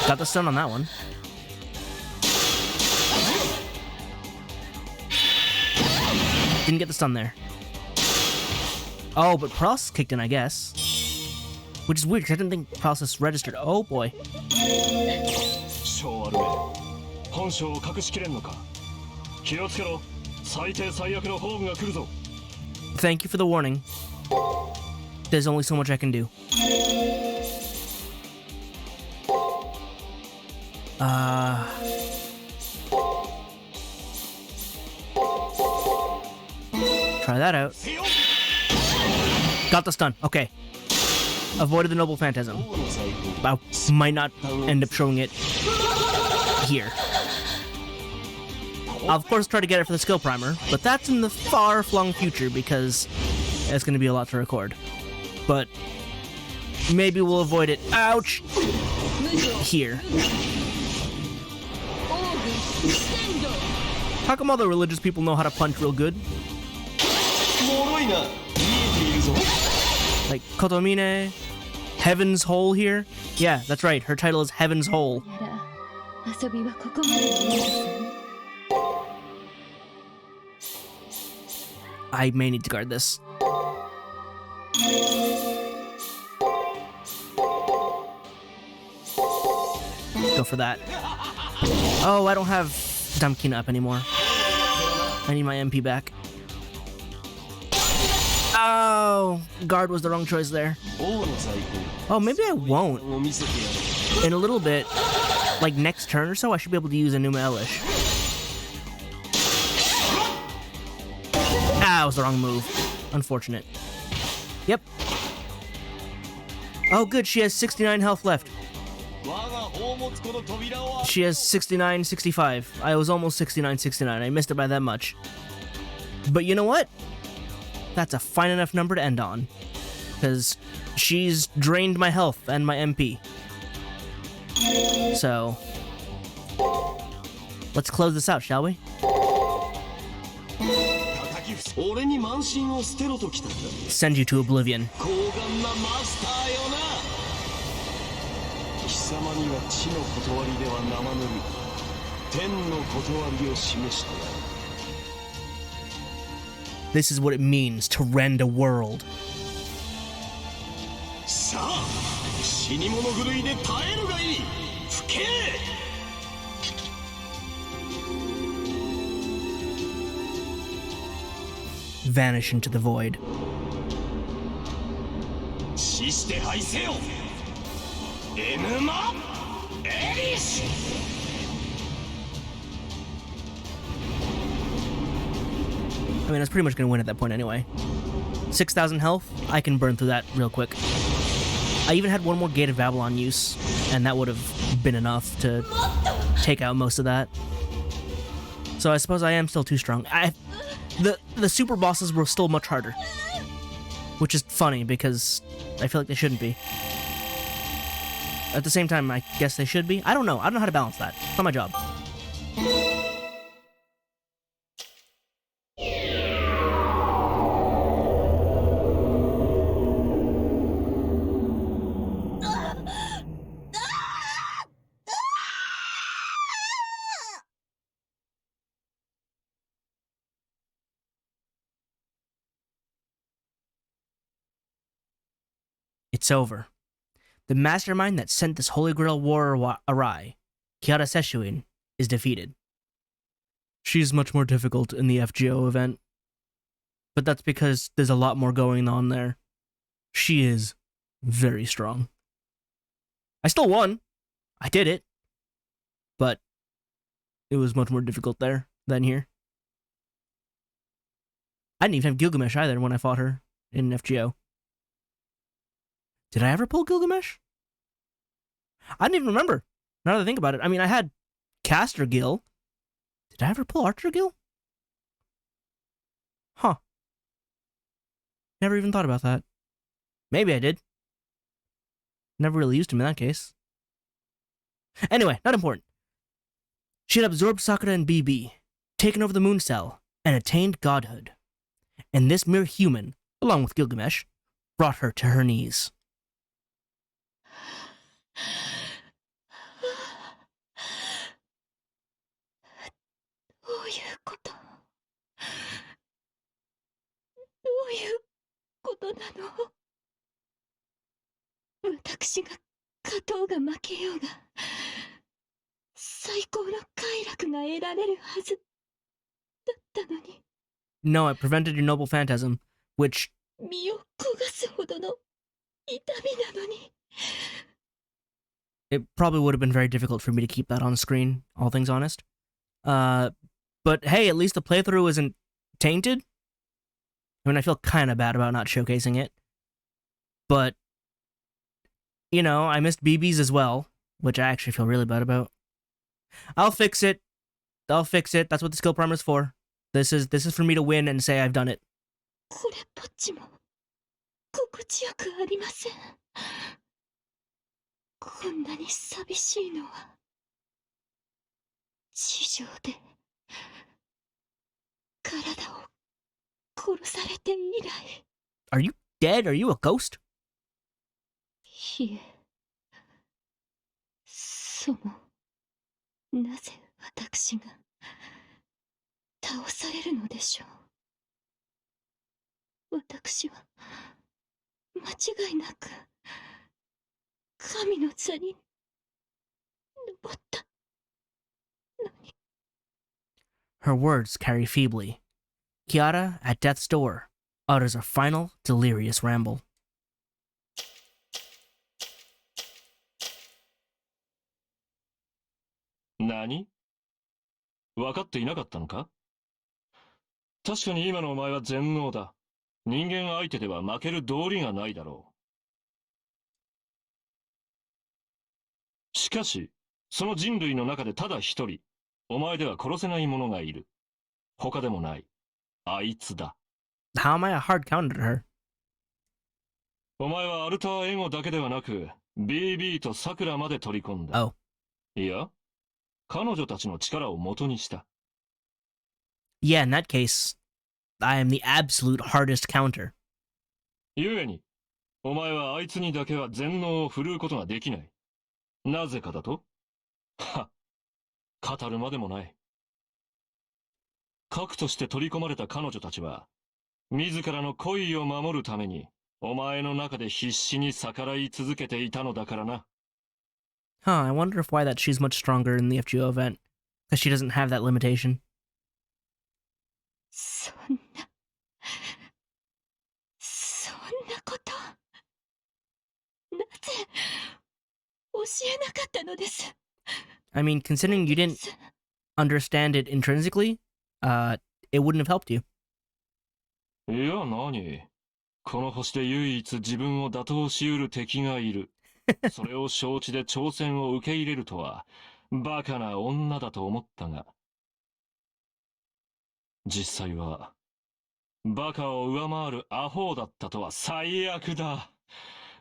Got the stun on that one. Didn't get the stun there. Oh, but process kicked in, I guess. Which is weird, because I didn't think process registered. Oh boy. Thank you for the warning. There's only so much I can do. Try that out. Got the stun. Okay. Avoided the Noble Phantasm. I might not end up showing it here. I'll of course try to get it for the skill primer, but that's in the far-flung future because it's going to be a lot to record. But maybe we'll avoid it. Ouch! Here. How come all the religious people know how to punch real good? もろいな。見えているぞ。 Like Kotomine, Heaven's Hole here? Yeah, that's right. Her title is Heaven's Hole. やら遊びはここまでです。 I may need to guard this. Go for that. Oh, I don't have Damkina up anymore. I need my MP back. Oh, guard was the wrong choice there. Oh, maybe I won't. In a little bit, like next turn or so, I should be able to use a Numa Elish. Ah, it was the wrong move. Unfortunate. Yep. Oh, good. She has 69 health left. She has 69, 65. I was almost 69, 69. I missed it by that much. But you know what? That's a fine enough number to end on. Because she's drained my health and my MP. So, let's close this out, shall we? Send you to oblivion. This is what it means to rend a world. Vanish into the void. I mean, I was pretty much going to win at that point anyway. 6,000 health, I can burn through that real quick. I even had one more Gate of Babylon use, and that would have been enough to take out most of that. So I suppose I am still too strong. The super bosses were still much harder. Which is funny, because I feel like they shouldn't be. At the same time, I guess they should be. I don't know. I don't know how to balance that. It's not my job. It's over. The mastermind that sent this Holy Grail war awry, Kiara Seshuin, is defeated. She's much more difficult in the FGO event. But that's because there's a lot more going on there. She is very strong. I still won. I did it. But it was much more difficult there than here. I didn't even have Gilgamesh either when I fought her in FGO. Did I ever pull Gilgamesh? I didn't even remember. Now that I think about it. I mean, I had Caster Gil. Did I ever pull Archer Gil? Huh. Never even thought about that. Maybe I did. Never really used him in that case. Anyway, not important. She had absorbed Sakura and BB, taken over the moon cell, and attained godhood. And this mere human, along with Gilgamesh, brought her to her knees. No, it prevented your noble phantasm, which... It probably would have been very difficult for me to keep that on screen, all things honest. But hey, at least the playthrough isn't tainted. I mean, I feel kind of bad about not showcasing it. But, you know, I missed BBs as well, which I actually feel really bad about. I'll fix it. I'll fix it. That's what the skill primer's for. This is for me to win and say I've done it. 体を殺されて以来。 Are you dead? Are you a ghost? いえ、その、なぜ私が倒されるのでしょう。私は間違いなく神の座に登ったのに。 Her words carry feebly. Kiara, at death's door, utters a final, delirious ramble. 何？分かっていなかったのか？確かに今のお前は全能だ。人間相手では負ける道理がないだろう。しかし、その人類の中でただ一人、お前では殺せない者がいる。他でもない。あいつだ。How am I a hard counter to her? お前はアルターエゴだけではなく、BB とサクラまで取り込んだ。Oh. いや、彼女たちの力を元にした。Yeah, in that case, I am the absolute hardest counter. 故に、お前はあいつにだけは全能を振るうことができない。なぜかだと？はっ、語るまでもない。核として取り込まれた彼女たちは、自らの恋を守るために、お前の中で必死に逆らい続けていたのだからな。Huh, I wonder if why that she's much stronger in the FGO event. Because she doesn't have that limitation. そんなこと、なぜ教えなかったのです。 I mean, considering you didn't understand it intrinsically, it wouldn't have helped you. いや、何？この星で唯一自分を打倒しうる敵がいる。それを承知で挑戦を受け入れるとは、バカな女だと思ったが。実際は、バカを上回るアホだったとは最悪だ。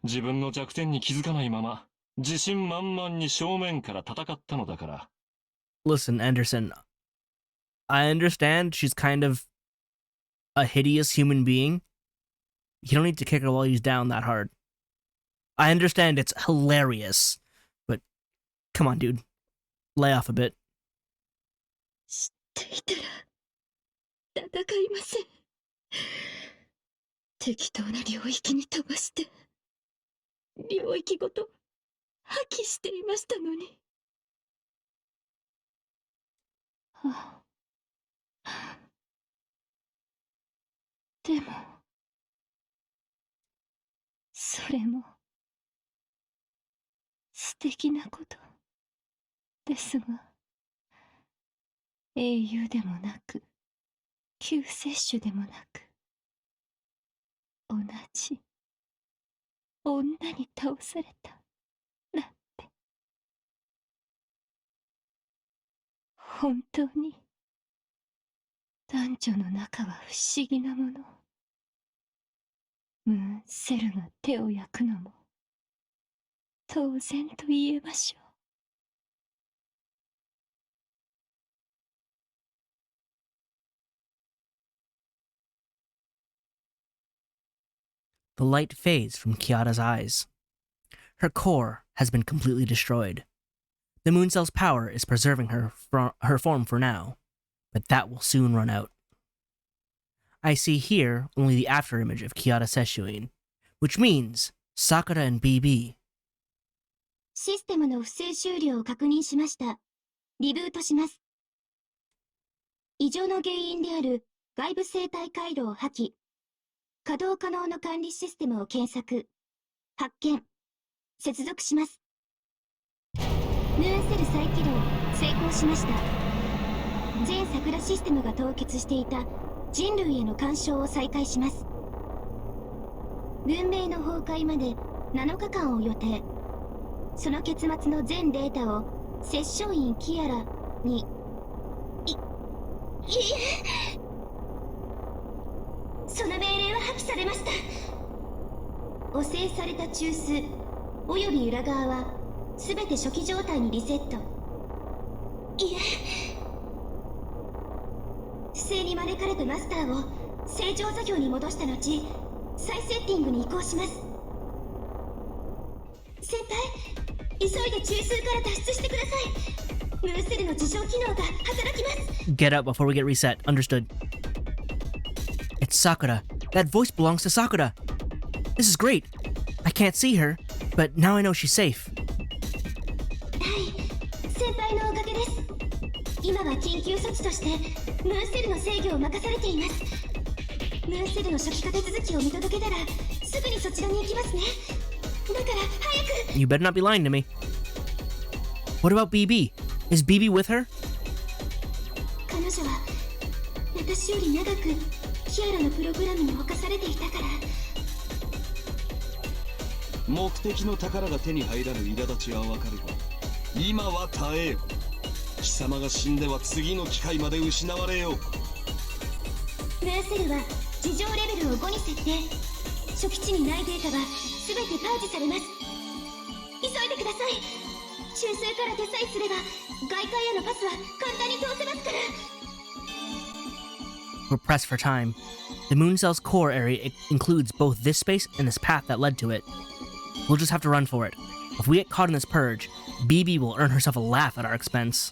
自分の弱点に気づかないまま、自信満々に正面から戦ったのだから。Listen, Anderson, I understand she's kind of a hideous human being. You don't need to kick her while he's down that hard. I understand it's hilarious, but come on, dude. Lay off a bit. 知っていたら戦いません。適当な領域に飛ばして領域ごと破棄していましたのに。はあ、でもそれも素敵なことですが、英雄でもなく救世主でもなく、同じ女に倒されたなんて、本当に男女の仲は不思議なもの。ムーンセルが手を焼くのも当然と言えましょう。The light fades from Kiara's eyes. Her core has been completely destroyed. The moon cell's power is preserving her form for now, but that will soon run out. I see here only the afterimage of Kiara Sesshuin, which means Sakura and BB. システムの不正終了を確認しました。リブートします。異常の原因である外部生態回路を破棄。稼働可能の管理システムを検索。発見。接続します。ムーンセル再起動成功しました。全桜システムが凍結していた人類への干渉を再開します。文明の崩壊まで7日間を予定。その結末の全データをセッション員キアラにその命令は破棄されました。汚染された中枢および裏側はすべて初期状態にリセット。いえ、勢に招かれたマスターを正常作業に戻した後、再セッティングに移行します。先輩、急いで中枢から脱出してください。ムーンセルの自浄機能が働きます。 Get up before we get reset. Understood. It's Sakura. That voice belongs to Sakura. This is great. I can't see her, but now I know she's safe. はい、先輩のおかげです。今は緊急措置としてムーンセルの制御を任されています。ムーンセルの初期化手続きを見届けたらすぐにそちらに行きますね。だから早く。 You better not be lying to me. What about BB? Is BB with her? 彼女は私より長くキアラのプログラムに侵されていたから。目的の宝が手に入らぬ苛立ちはわかるが、今は耐えよ。貴様が死んでは次の機会まで失われよう。ムーンセルは事情レベルを5に設定。初期値にないデータは全てパージされます。急いでください。中枢から出さえすれば外界へのパスは簡単に通せますから。 We're pressed for time. The moon cell's core area includes both this space and this path that led to it. We'll just have to run for it. If we get caught in this purge, BB will earn herself a laugh at our expense.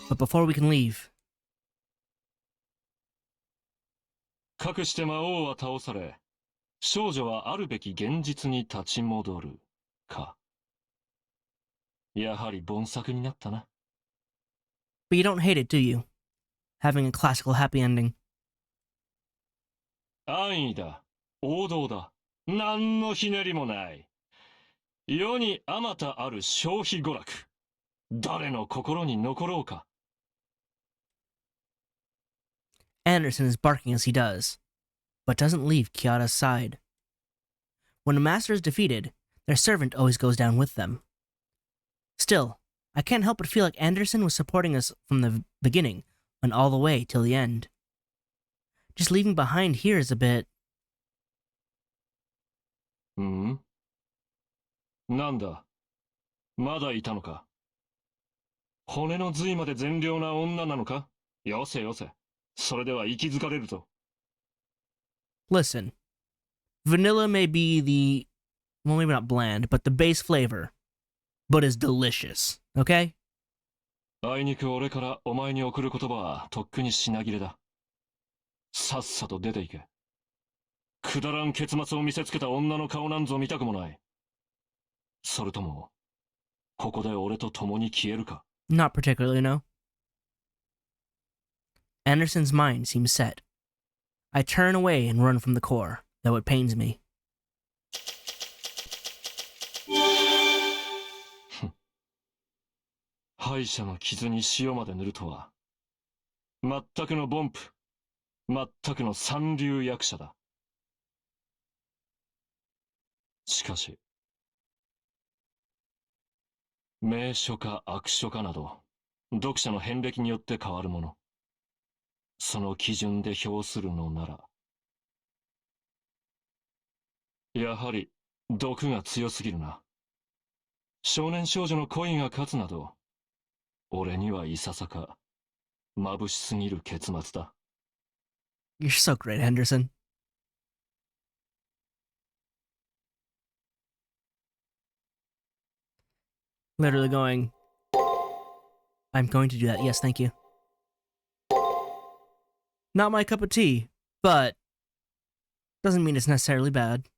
But before we can leave... かくして魔王は倒され、少女はあるべき現実に立ち戻るか。やはり凡作になったな。But you don't hate it, do you? Having a classical happy ending. 安易だ。王道だ。何のひねりもない。世にあまたある消費娯楽。誰の心に残ろうか。Anderson is barking as he does, but doesn't leave Kiara's side. When a master is defeated, their servant always goes down with them. Still, I can't help but feel like Anderson was supporting us from the beginning and all the way till the end. Just leaving behind here is a bit... なんだ。まだいたのか。骨の髄まで善良な女なのか。よせよせ。それでは息づかれるぞ。Listen, vanilla may be the... well, maybe not bland, but the base flavor, but is delicious, okay? あいにく俺からお前に送る言葉はとっくに品切れだ。さっさと出ていけ。くだらん結末を見せつけた女の顔なんぞ見たくもない。それとも、ここで俺と共に消えるか。 Not particularly, no. Anderson's mind seems set. I turn away and run from the core, though it pains me. 敗者の傷に塩まで塗るとは、全くの凡夫、全くの三流役者だ。しかし、名書か悪書かなど、読者の遍歴によって変わるもの。その基準で評するのなら、やはり毒が強すぎるな。少年少女の恋が勝つなど、俺にはいささか眩しすぎる結末だ。You're so great, Henderson. Literally going, I'm going to do that. Yes, thank you. Not my cup of tea, but doesn't mean it's necessarily bad.